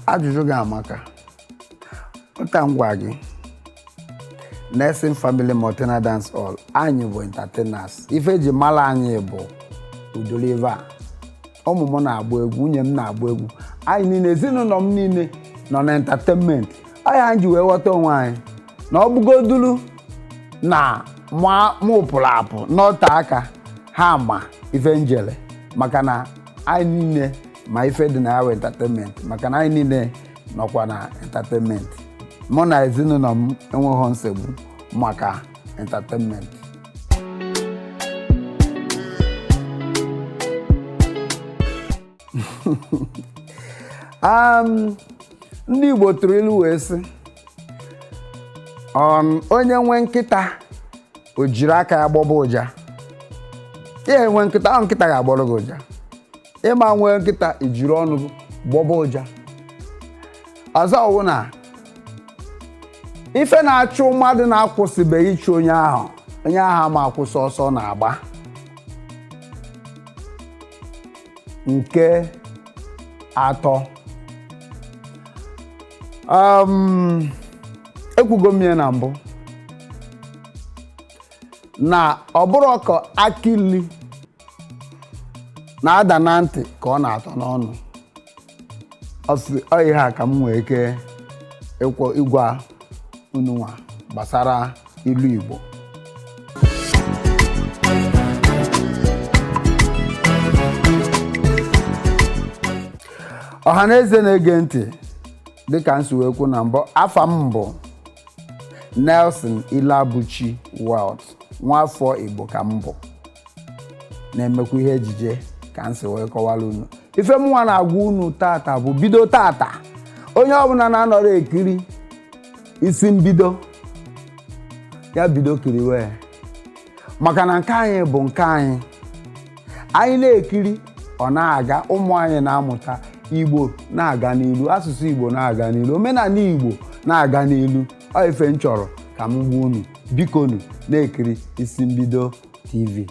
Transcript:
Ajụjụ gị amaka. Ụta ngwa gị. Nursing Family Multina Dance Hall. Anyị bụ entertainers. Ife eji mara anyị bụ udoliva. Ụmụ m na-agba egwu, nwunye m na-agba egwu. Anyị niile, ezinụlọ m niile nọ na entertainment. Anyị ji wee ghọta onwe anyị na ọ bụgodulu na mụ pụrụ apụ n'ọta aka ha ma ife njele maka na anyị niile ma ife dị na ya entertainment maka na anyị niile nọkwa na entertainment. Mụ na ezinụlọ m enweghị nsogbu maka entertainment. Ndị Igbo tụrụ ilu wee sị onye nwe nkịta o jiri aka ya gbọba ụja. Ihe nwe nkịta ahụ nkịta ga-agbọrọ gị ụja. Ịma nwee nkịta ijiri ọnụ gị gbọba ụja. Ọzọ ọwụ na ife na-achụ mmadụ na-akwụsịbeghị ịchụ onye ahụ ma akwụsị ọsọ na-agba. Nke atọ, ekwugo m ihe na mbụ na ọ bụrụ ka akili na-ada na ntị ka ọ na-atọ n'ọnụ. Ọ ihe a ka m nwee ike ịgwa unu nwa gbasara ilu Igbo. Ọhaneze na-ege ntị dịka nsi wee kwu na mbụ, afa m bụ Iloabuchi Wealth, nwaafọ Igbo ka m bụ, na-emekwa ihe ejije ka nsi wee kọwara unu. Ife m nwa na-agwa unu tata bụ bido tata onye ọbụla na-anọrọ ekiri isi mbido ya bido kiriwe maka na nke anyị bụ nke anyị. Anyị na-ekiri ọ na-aga, ụmụ anyị na-amụta, Igbo na-aga n'ilu, asụsụ Igbo na-aga n'ilu, omenala Igbo na-aga n'ilu. Ọ ife m chọrọ ka m gwa unu, bikonu na-ekiri isi mbido TV.